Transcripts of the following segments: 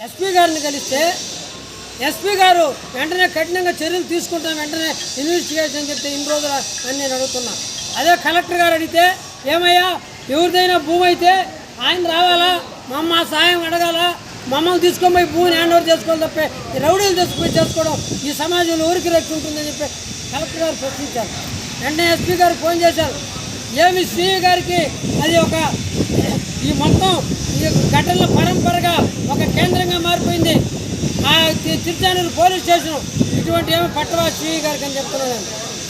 SP గారిని కలిస్తే SP గారు వెంటనే కఠినంగా చర్యలు తీసుకుంటాం, వెంటనే ఇన్వెస్టిగేషన్ చెప్తే ఇన్ని రోజులు అని నేను అడుగుతున్నా. అదే కలెక్టర్ గారు అడిగితే ఏమయ్యా ఎవరిదైనా భూమి అయితే ఆయన రావాలా, మమ్మ సాయం అడగాల, మమ్మల్ని తీసుకొని పోయి భూమిని హ్యాండ్ ఓవర్ చేసుకోవాలి తప్పే ఈ రౌడీలు తీసుకుపోయి చేసుకోవడం ఈ సమాజంలో ఊరికి రక్ష ఉంటుందని చెప్పి కలెక్టర్ గారు ప్రశ్నించారు. వెంటనే ఎస్పీ గారు ఫోన్ చేశారు. ఏమి శ్రీ గారికి అది ఒక ఈ మొత్తం ఈ ఘటనల పరంపరగా ఒక కేంద్రంగా మారిపోయింది. ఆ తిరుచానూరు పోలీస్ స్టేషన్ ఇటువంటి ఏమి పట్టవా శ్రీ గారికి అని చెప్తున్నాను.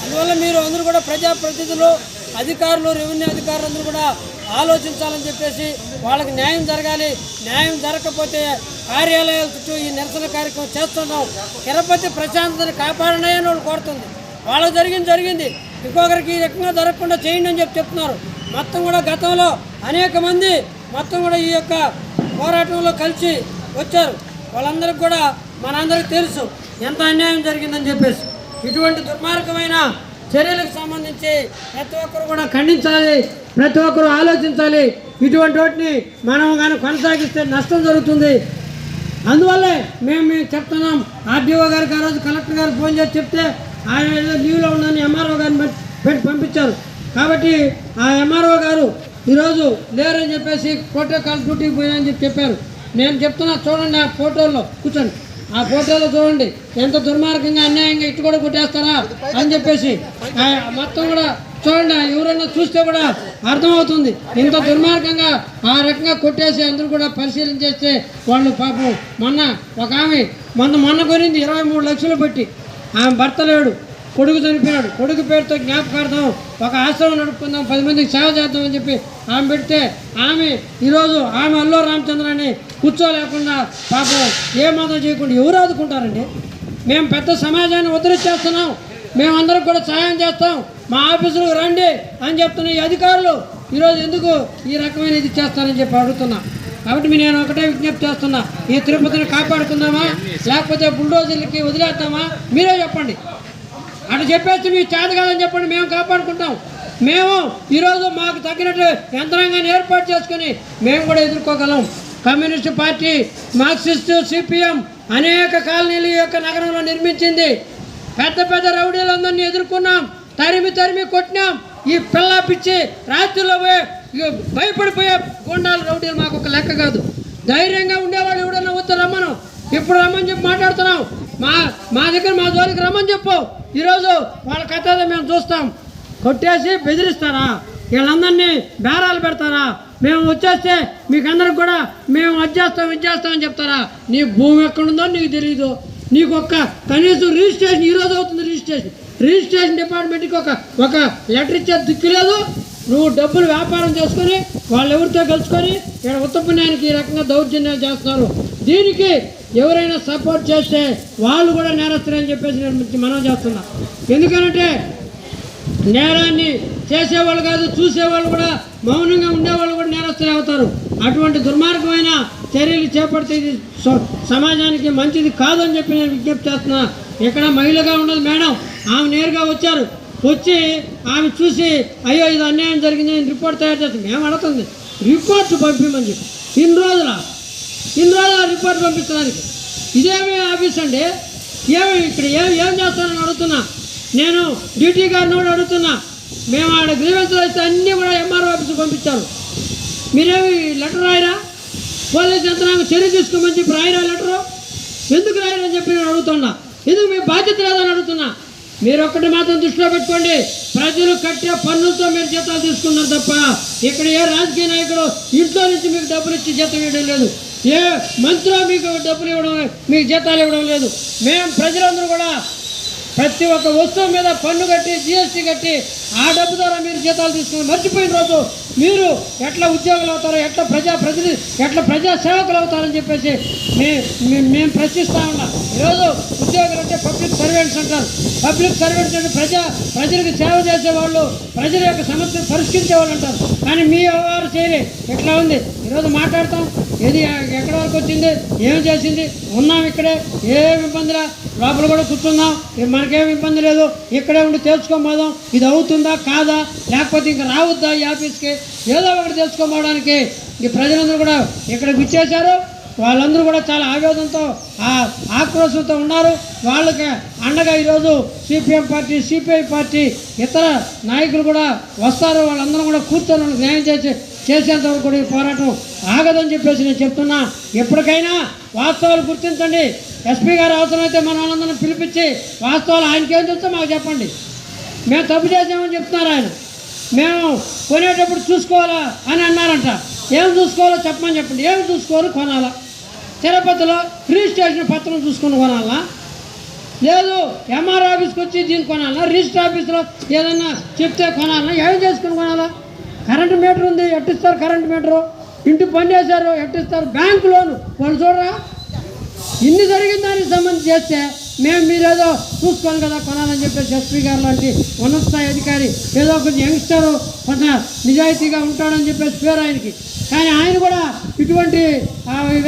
అందువల్ల మీరు అందరూ కూడా ప్రజాప్రతినిధులు, అధికారులు, రెవెన్యూ అధికారులు అందరూ కూడా ఆలోచించాలని చెప్పేసి వాళ్ళకి న్యాయం జరగాలి. న్యాయం జరగకపోతే కార్యాలయాల చుట్టూ ఈ నిరసన కార్యక్రమం చేస్తున్నాం. తిరుపతి ప్రశాంతతను కాపాడనే అని వాళ్ళు కోరుతుంది. వాళ్ళకి జరిగింది ఇంకొకరికి ఈ రకంగా జరగకుండా చేయండి అని చెప్తున్నారు. మొత్తం కూడా గతంలో అనేక మంది మొత్తం కూడా ఈ యొక్క పోరాటంలో కలిసి వచ్చారు. వాళ్ళందరికీ కూడా మనందరికీ తెలుసు ఎంత అన్యాయం జరిగిందని చెప్పేసి. ఇటువంటి దుర్మార్గమైన చర్యలకు సంబంధించి ప్రతి ఒక్కరు కూడా ఖండించాలి, ప్రతి ఒక్కరు ఆలోచించాలి. ఇటువంటి వాటిని మనం కానీ కొనసాగిస్తే నష్టం జరుగుతుంది. అందువల్లే మేము చెప్తున్నాం. ఆర్డీఓ గారికి ఆ రోజు కలెక్టర్ గారు ఫోన్ చేసి చెప్తే ఆయన ఏదో లీవ్లో ఉందని ఎంఆర్ఓ గారిని పెట్టి పంపించారు. కాబట్టి ఆ ఎంఆర్ఓ గారు ఈరోజు లేరని చెప్పేసి ప్రోటోకాల్ డ్యూటీకి పోయినని చెప్పారు. నేను చెప్తున్నా, చూడండి ఆ ఫోటోల్లో కూర్చోండి, ఆ ఫోటోలో చూడండి ఎంత దుర్మార్గంగా అన్యాయంగా ఇటు కూడా కొట్టేస్తారా అని చెప్పేసి మొత్తం కూడా చూడండి. ఎవరైనా చూస్తే కూడా అర్థమవుతుంది ఇంత దుర్మార్గంగా ఆ రకంగా కొట్టేసి అందరూ కూడా పరిశీలన చేస్తే వాళ్ళు పాపం మొన్న ఒక ఆమె మొన్న కొనింది 23 లక్షలు పెట్టి. ఆమె భర్త లేడు, కొడుకు చనిపోయాడు, కొడుకు పేరుతో జ్ఞాపకార్థం ఒక ఆశ్రమం నడుపుకుందాం, 10 మందికి సేవ చేద్దామని చెప్పి ఆమె పెడితే ఆమె ఈరోజు ఆమె అల్లు రామచంద్రాన్ని కూర్చోలేకుండా పాపం ఏ మాత్రం చేయకుండా ఎవరు ఆదుకుంటారండి? మేము పెద్ద సమాజాన్ని ఉద్ధరించేస్తున్నాం, మేమందరం కూడా సహాయం చేస్తాం, మా ఆఫీసులకు రండి అని చెప్తున్న ఈ అధికారులు ఈరోజు ఎందుకు ఈ రకమైన ఇది చేస్తారని చెప్పి అడుగుతున్నా. కాబట్టి నేను ఒకటే విజ్ఞప్తి చేస్తున్నా, ఈ తిరుపతిని కాపాడుకుందామా లేకపోతే బుల్డోజర్లకి వదిలేద్దామా? మీరే చెప్పండి. అటు చెప్పేసి మీ చేత కాదని చెప్పండి, మేము కాపాడుకుంటాం. మేము ఈరోజు మాకు తగినట్టు యంత్రాంగాన్ని ఏర్పాటు చేసుకొని మేము కూడా ఎదుర్కోగలం. కమ్యూనిస్టు పార్టీ, మార్క్సిస్టు, సిపిఎం అనేక కాలనీలు ఈ యొక్క నగరంలో నిర్మించింది. పెద్ద పెద్ద రౌడీలందరినీ ఎదుర్కొన్నాం, తరిమి కొట్టినాం. ఈ పిల్ల పిచ్చి రాత్రిలో భయపడిపోయే గుండాలు రౌడీలు మాకు ఒక లెక్క కాదు. ధైర్యంగా ఉండేవాళ్ళు ఎవడన్నా వద్దు రమ్మను, ఇప్పుడు రమ్మని చెప్పి మాట్లాడుతున్నాం. మా దగ్గర మా జోలికి రమ్మని చెప్పు. ఈరోజు వాళ్ళ కథ మేము చూస్తాం. కొట్టేసి బెదిరిస్తారా? వీళ్ళందరినీ బేరాలు పెడతారా? మేము వచ్చేస్తే మీకు అందరికి కూడా మేము ఇది చేస్తామని చెప్తారా? నీ భూమి ఎక్కడుందో నీకు తెలియదు. నీకు కనీసం రిజిస్ట్రేషన్ ఈరోజు అవుతుంది. రిజిస్ట్రేషన్ డిపార్ట్మెంట్కి ఒక లెటర్ ఇచ్చే దిక్కు లేదు. నువ్వు డబ్బులు వ్యాపారం చేసుకొని వాళ్ళు ఎవరితో కలుసుకొని ఇక్కడ ఉత్తపుణ్యానికి ఈ రకంగా దౌర్జన్యాలు చేస్తున్నారు. దీనికి ఎవరైనా సపోర్ట్ చేస్తే వాళ్ళు కూడా నేరస్తులని చెప్పేసి నేను మనం చేస్తున్నా. ఎందుకంటే నేరాన్ని చేసేవాళ్ళు కాదు, చూసేవాళ్ళు కూడా మౌనంగా ఉండేవాళ్ళు కూడా నేరస్తులు అవుతారు. అటువంటి దుర్మార్గమైన చర్యలు చేపడితే ఇది సమాజానికి మంచిది కాదని చెప్పి నేను విజ్ఞప్తి చేస్తున్నా. ఇక్కడ మహిళగా ఉన్నది మేడం, ఆమె నేరుగా వచ్చి ఆమె చూసి అయ్యో ఇది అన్యాయం జరిగింది రిపోర్ట్ తయారు చేస్తాం. మేము అడుగుతుంది రిపోర్ట్ పంపించమని చెప్పి ఇన్ని రోజుల రిపోర్ట్ పంపించడానికి ఇదేమి ఆఫీస్ అండి? ఇక్కడ ఏం చేస్తానని అడుగుతున్నా. నేను డ్యూటీ గారిని కూడా అడుగుతున్నా. మేము ఆడ గ్రీవెన్స్లో ఇస్తే అన్నీ కూడా ఎంఆర్ఓ ఆఫీస్కి పంపించారు. మీరేమి లెటర్ రాయరా? పోలీస్ యంత్రాంగం చర్య తీసుకోమని చెప్పి రాయరా లెటరు? ఎందుకు రాయరని చెప్పి నేను అడుగుతున్నా. ఎందుకు మీ బాధ్యత లేదని అడుగుతున్నా. మీరు ఒక్కటి మాత్రం దృష్టిలో పెట్టుకోండి, ప్రజలు కట్టే పన్నులతో మీరు జీతాలు తీసుకున్నారు తప్ప ఇక్కడ ఏ రాజకీయ నాయకుడు ఇంట్లో నుంచి మీకు డబ్బులు ఇచ్చి జీతం ఇవ్వడం లేదు, ఏ మంత్రి మీకు డబ్బులు ఇవ్వడం, మీకు జీతాలు ఇవ్వడం లేదు. మేము ప్రజలందరూ కూడా ప్రతి ఒక్క వస్తువు మీద పన్ను కట్టి జిఎస్టీ కట్టి ఆ డబ్బు ద్వారా మీరు జీతాలు తీసుకుని మర్చిపోయిన రోజు మీరు ఎట్లా ఉద్యోగులు అవుతారో, ఎట్లా ప్రజాప్రతినిధి, ఎట్లా ప్రజా సేవకులు అవుతారని చెప్పేసి మేము ప్రశ్నిస్తూ ఉన్నాం. ఈరోజు ఉద్యోగులు అంటే పబ్లిక్ సర్వెంట్స్ అంటారు. పబ్లిక్ సర్వెంట్స్ అంటే ప్రజలకు సేవ చేసేవాళ్ళు, ప్రజల యొక్క సమస్యలు పరిష్కరించేవాళ్ళు అంటారు. కానీ మీ వ్యవహారం చేయలే ఎట్లా ఉంది. ఈరోజు మాట్లాడతాం, ఏది ఎక్కడి వరకు వచ్చింది, ఏం చేసింది, ఉన్నాం ఇక్కడే, ఏమి ఇబ్బందిలా లోపల కూడా కూర్చుందాం, మనకేమి ఇబ్బంది లేదు, ఇక్కడే ఉండి తెలుసుకోబోదాం ఇది అవుతుందా కాదా, లేకపోతే ఇంకా రావద్దా ఈ ఆఫీస్కి, ఏదో ఒకటి తెలుసుకోబోవడానికి ఈ ప్రజలందరూ కూడా ఇక్కడికి ఇచ్చేశారు. వాళ్ళందరూ కూడా చాలా ఆవేదనతో ఆక్రోశంతో ఉన్నారు. వాళ్ళకి అండగా ఈరోజు సిపిఎం పార్టీ, సిపిఐ పార్టీ, ఇతర నాయకులు కూడా వస్తారు. వాళ్ళందరూ కూడా కూర్చొని న్యాయం చేసేంతవరకు కూడా ఈ పోరాటం ఆగదని చెప్పేసి నేను చెప్తున్నా. ఎప్పటికైనా వాస్తవాలు గుర్తించండి. ఎస్పీ గారు అవసరమైతే మన వాళ్ళందరినీ పిలిపించి వాస్తవాలు ఆయనకేం తెలుసో మాకు చెప్పండి. మేము తప్పు చేసామని చెప్తున్నారు ఆయన. మేము కొనేటప్పుడు చూసుకోవాలా అని అన్నారంట. ఏం చూసుకోవాలో చెప్పమని చెప్పండి. ఏం చూసుకోవాలి? కొనాలా? తిరుపతిలో రిజిస్ట్రేషన్ పత్రం చూసుకుని కొనాలా? లేదు ఎంఆర్ ఆఫీస్కి వచ్చి దీన్ని కొనాలా? రిజిస్టర్ ఆఫీస్లో ఏదన్నా చెప్తే కొనాలా? ఏం చేసుకుని కొనాలా? కరెంటు మీటర్ ఉంది, ఎట్టిస్తారు? కరెంటు మీటరు ఇంటి పని చేశారు, ఎట్టిస్తారు? బ్యాంకు లోను వాళ్ళు చూడరా? ఇన్ని జరిగిన దానికి సంబంధించి చేస్తే మేము మీరేదో చూసుకోవాలి కదా కొనాలని చెప్పేసి ఎస్పీ గారు లాంటి ఉన్నత స్థాయి అధికారి ఏదో కొంచెం యంగ్స్టర్ కొంత నిజాయితీగా ఉంటాడని చెప్పేసి పేరు ఆయనకి. కానీ ఆయన కూడా ఇటువంటి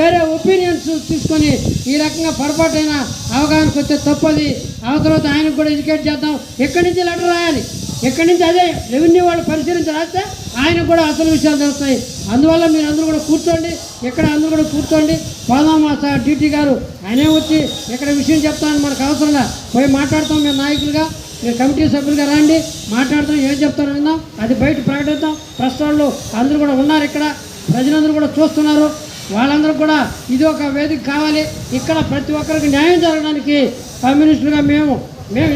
వేరే ఒపీనియన్స్ తీసుకొని ఈ రకంగా పొరపాటైన అవగాహనకు వస్తే తప్పది. అవసరమైతే ఆయనకు కూడా ఎడ్యుకేట్ చేద్దాం. ఎక్కడి నుంచి లెటర్ రాయాలి, ఎక్కడి నుంచి అదే రెవెన్యూ వాళ్ళు పరిశీలించి రాస్తే ఆయనకు కూడా అసలు విషయాలు తెలుస్తాయి. అందువల్ల మీరు అందరూ కూడా కూర్చోండి, ఇక్కడ అందరూ కూడా కూర్చోండి. పోదాం డీటీ గారు ఆయనే వచ్చి ఇక్కడ విషయం చెప్తానని మనకు అవసరంగా పోయి మాట్లాడతాం. మేము నాయకులుగా, మీరు కమిటీ సభ్యులుగా రండి, మాట్లాడతాం. ఏం చెప్తారో విందాం, అది బయట ప్రకటిద్దాం. ప్రెస్ వాళ్ళు అందరూ కూడా ఉన్నారు, ఇక్కడ ప్రజలందరూ కూడా చూస్తున్నారు. వాళ్ళందరూ కూడా ఇది ఒక వేదిక కావాలి. ఇక్కడ ప్రతి ఒక్కరికి న్యాయం జరగడానికి కమ్యూనిస్టులుగా మేము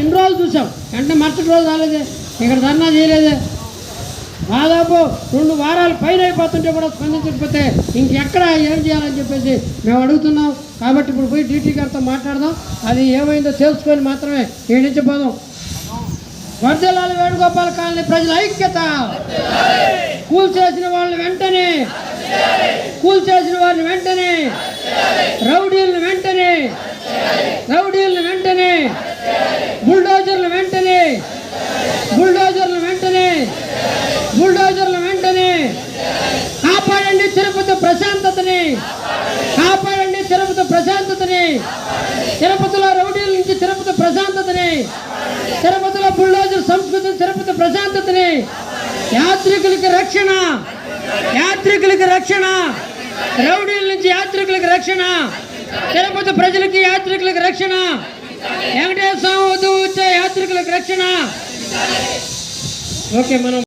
ఇన్ని రోజులు చూసాం. వెంటనే మరుసటి రోజు రాలేదే, ఇక్కడ ధర్నా చేయలేదే. దాదాపు 2 వారాల పైన అయిపోతుంటే కూడా స్పందించకపోతే ఇంకెక్కడ ఏం చేయాలని చెప్పేసి మేము అడుగుతున్నాం. కాబట్టి ఇప్పుడు పోయి డీటీ గారితో మాట్లాడదాం. అది ఏమైందో తెలుసుకొని మాత్రమే ఈ నుంచి పోదాం. వర్ధిల్లాలి వేణుగోపాల కాలనీ ప్రజల ఐక్యత. కూల్చేసిన వాళ్ళని వెంటనే, కూల్చేసిన వారిని వెంటనే, రౌడీలను వెంటనే, రౌడీలను వెంటనే, బుల్డోజర్లు వెంటనే, బుల్డోజర్లు వెంటనే, బుల్డోజర్లు వెంటనే. కాపాడండి తిరుపతి ప్రశాంతతని, కాపాడండి తిరుపతి ప్రశాంతతని, తిరుపతిలో రౌడీల నుంచి తిరుపతి ప్రశాంతతని, తిరుపతిలో బుల్డోజర్ సంస్కృతిని, తిరుపతి ప్రశాంతతని. యాత్రికులకి రక్షణ, యాత్రికులకి రక్షణ, రౌడీల నుంచి యాత్రికులకి రక్షణ, తిరుపతి ప్రజలకి యాత్రికులకి రక్షణ, వెంకటేశ్వర స్వామి వద్ద వచ్చే యాత్రికులకు రక్షణ. ఓకే, మనం